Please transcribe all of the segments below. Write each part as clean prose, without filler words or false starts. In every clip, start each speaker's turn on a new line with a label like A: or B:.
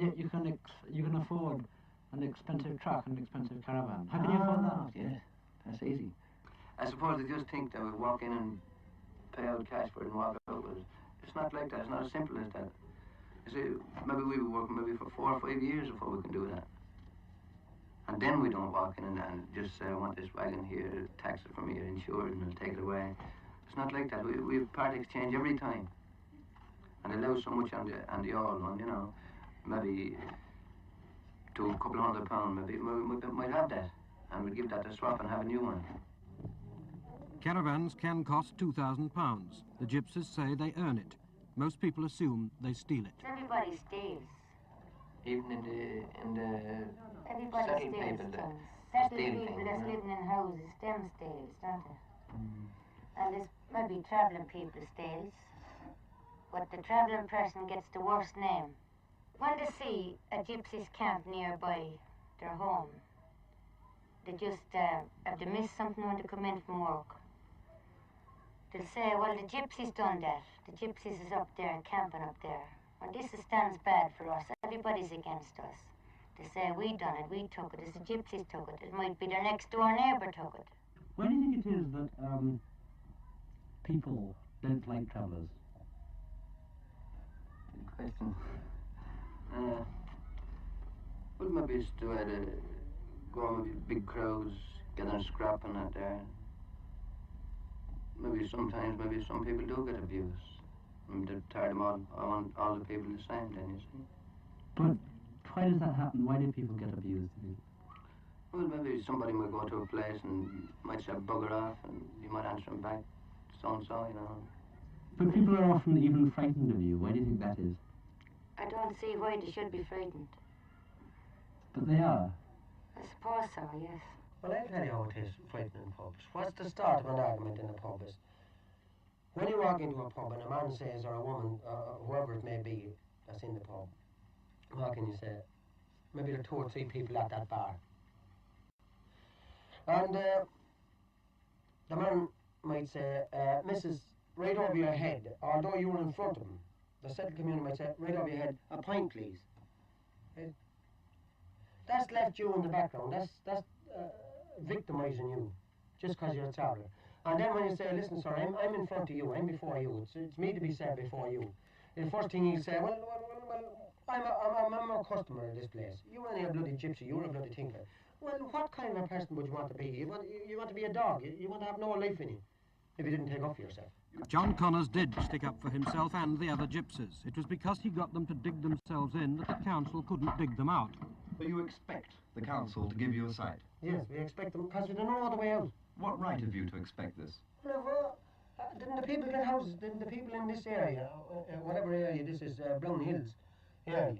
A: yet you can afford an expensive truck and an expensive caravan. How can you afford that?
B: Yes, that's easy.
C: I suppose they just think that we walk in and pay out cash for it and walk out, but it's not like that. It's not as simple as that. You see, maybe we were working maybe for 4 or 5 years before we can do that. And then we don't walk in and just say, I want this wagon here, tax it from here, insure it, and I'll take it away. It's not like that. We have part exchange every time. And it allows so much on the old one, you know, maybe to a couple £100, maybe we might have that. And we'd give that a swap and have a new one.
D: Caravans can cost £2,000. The gypsies say they earn it. Most people assume they steal it.
E: Everybody steals.
C: Even in the
E: Everybody
C: settled
E: steals
C: people,
E: things.
C: the
E: Settled
C: steal
E: people
C: thing,
E: that's
C: you know.
E: living in houses, them steals, don't they? And there's maybe travelling people steals. But the travelling person gets the worst name. When they see a gypsies camp nearby their home, they just, if they miss something when they come in from work, they'll say, well, the gypsies done that. The gypsies is up there and camping up there. Well, this stands bad for us. Everybody's against us. They say, we done it, we took it. It's the gypsies took it. It might be their next door neighbour took it.
A: Why do you think it is that people don't like travellers?
C: Good question. Well, maybe it's the way to go on with big crowds, get on scrap and that there. Maybe sometimes, maybe some people do get abused. They're tired of all the people the same then, you see.
A: But why does that happen? Why do people get abused?
C: Well, maybe somebody might go to a place and might say bugger off and you might answer them back, so-and-so, you know.
A: But people are often even frightened of you. Why do you think that is?
E: I don't see why they should be frightened.
A: But they are.
E: I suppose so, yes.
B: Well, I'll tell you how it is fighting in pubs. What's the start of an argument in a pub is, when you walk into a pub and a man says, or a woman, whoever it may be that's in the pub, what can you say? Maybe there are 2 or 3 people at that bar. And the man might say, Mrs., right over your head, although you were in front of him. The settled community might say, right over your head, a pint, please. That's left you in the background. That's victimising you, just because you're a traveller. And then when you say, listen, sir, I'm in front of you, I'm before you, it's me to be said before you. The first thing you say, well, I'm a customer in this place. You're only a bloody gypsy, you're a bloody tinker. Well, what kind of a person would you want to be? You want to be a dog, you want to have no life in you, if you didn't take up for yourself.
D: John Connors did stick up for himself and the other gypsies. It was because he got them to dig themselves in that the council couldn't dig them out.
F: But you expect the council to give you a site?
B: Yes, we expect them, because we don't know all the way out.
F: What right have you to expect this?
B: Well, didn't the people get houses? Didn't the people in this area, whatever area this is, Brown Hills area,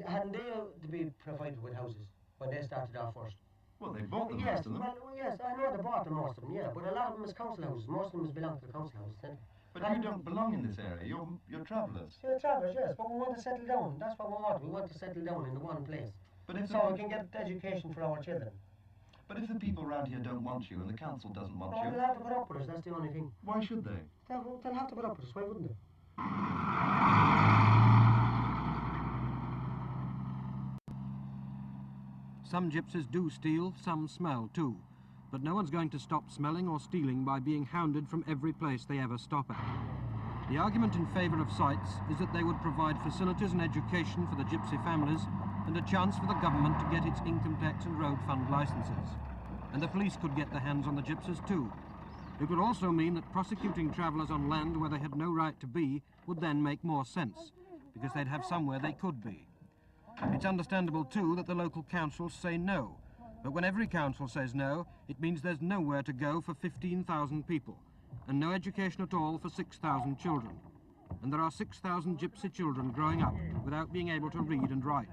B: hadn't they to be provided with houses when they started off first?
F: Well, they bought them,
B: Yes,
F: most of them.
B: well, yes, I know they bought them, most of them, yeah, but a lot of them is council houses. Most of them belong to the council houses.
F: But you don't belong in this area. You're travellers.
B: You're travellers, yes, but we want to settle down. That's what we want. We want to settle down in the one place.
F: But if
B: so we can get education for our children.
F: But if the people around here don't want you and the council doesn't want
B: Oh,
F: you...
B: they'll have to put up with us, that's the only thing.
F: Why should they?
B: They'll have to put up with us, why wouldn't they?
D: Some gypsies do steal, some smell too. But no one's going to stop smelling or stealing by being hounded from every place they ever stop at. The argument in favour of sites is that they would provide facilities and education for the gypsy families and a chance for the government to get its income tax and road fund licences. And the police could get their hands on the gypsies too. It would also mean that prosecuting travellers on land where they had no right to be would then make more sense, because they'd have somewhere they could be. It's understandable too that the local councils say no, but when every council says no, it means there's nowhere to go for 15,000 people, and no education at all for 6,000 children. And there are 6,000 gypsy children growing up without being able to read and write.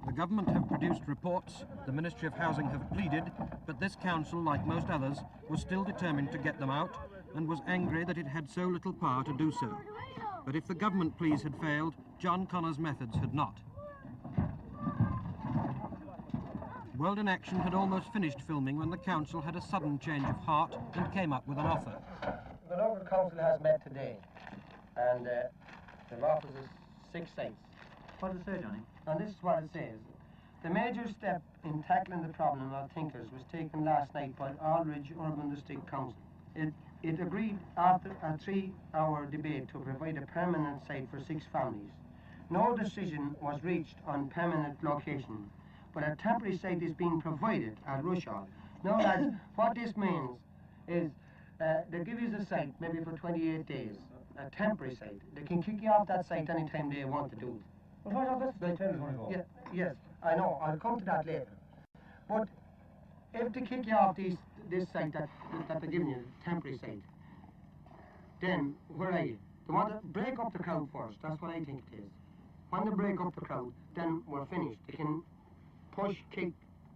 D: The government have produced reports, the Ministry of Housing have pleaded, but this council, like most others, was still determined to get them out and was angry that it had so little power to do so. But if the government pleas had failed, John Connors' methods had not. World in Action had almost finished filming when the council had a sudden change of heart and came up with an offer.
B: the local council has met today, and they've offered us 6 sites.
A: What does it say, Johnny?
B: And this is what it says. The major step in tackling the problem of thinkers was taken last night by Aldridge Urban District Council. It agreed after a 3-hour debate to provide a permanent site for 6 families. No decision was reached on permanent location, but a temporary site is being provided at Rushall. Now, lads, what this means is they give you the site maybe for 28 days, a temporary site. They can kick you off that site anytime they want to do it.
G: But what about this? They tell us when to go.
B: Yeah, yes, I know. I'll come to that later. But if they kick you off this site that they're giving you, temporary site, then where are you? They want to break up the crowd first. That's what I think it is. When they break up the crowd, then we're finished. They can push, kick,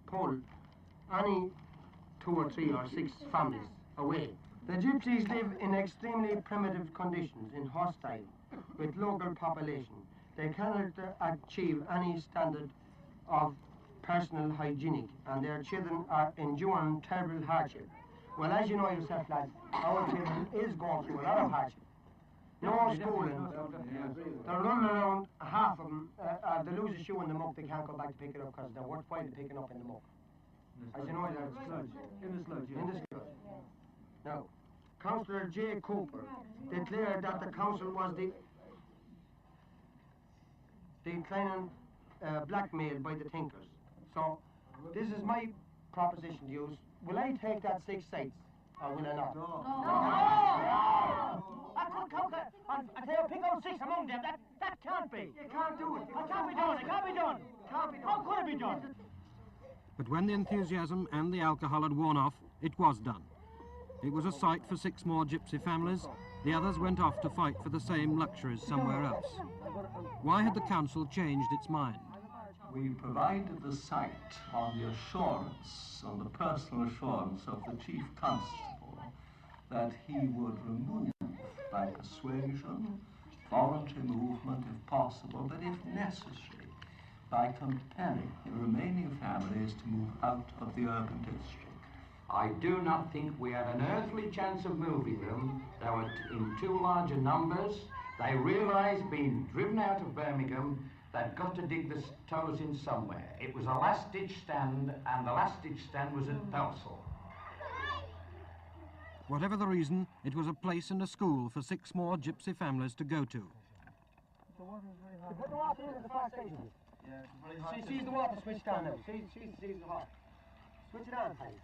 B: pull any 2 or 3 or 6 families away. The gypsies live in extremely primitive conditions, in hostile, with local population. They cannot achieve any standard of personal hygienic, and their children are enduring terrible hardship. Well, as you know yourself, lads, our children is going through a lot of hardship. No schooling. They're running around, half of them, they lose a shoe in the muck, they can't go back to pick it up because they're worthwhile picking up in the muck. As you know, lads.
A: In the sludge,
B: In the sludge. Now, Councillor J. Cooper declared that the council was declining blackmail by the thinkers. So, this is my proposition to you. Will I take that 6 sites, or will I not?
G: No! I tell you, pick out 6 among them. That can't be.
B: You can't do it.
G: It can't be done. It can't be done.
B: Can't be done.
G: How could it be done?
D: But when the enthusiasm and the alcohol had worn off, it was done. It was a site for 6 more gypsy families. The others went off to fight for the same luxuries somewhere else. Why had the council changed its mind?
H: We provided the site on the assurance, on the personal assurance of the chief constable that he would remove by persuasion, voluntary movement if possible, but if necessary, by compelling the remaining families to move out of the urban district.
I: I do not think we had an earthly chance of moving them. They were in too large a numbers. They realised, being driven out of Birmingham, they'd got to dig the toes in somewhere. It was a last-ditch stand, and the last-ditch stand was at Belsall.
D: Whatever the reason, it was a place and a school for 6 more gypsy families to go to.
B: The water is very hot. Put the water in at the far station.
G: Yeah, it's very hot.
B: She sees the water switched on now. She sees the water. Switch it on, please.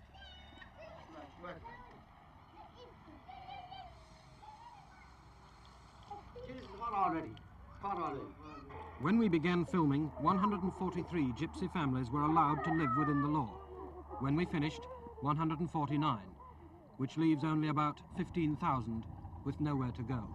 B: It's hot already. Hot already.
D: When we began filming, 143 gypsy families were allowed to live within the law. When we finished, 149, which leaves only about 15,000 with nowhere to go.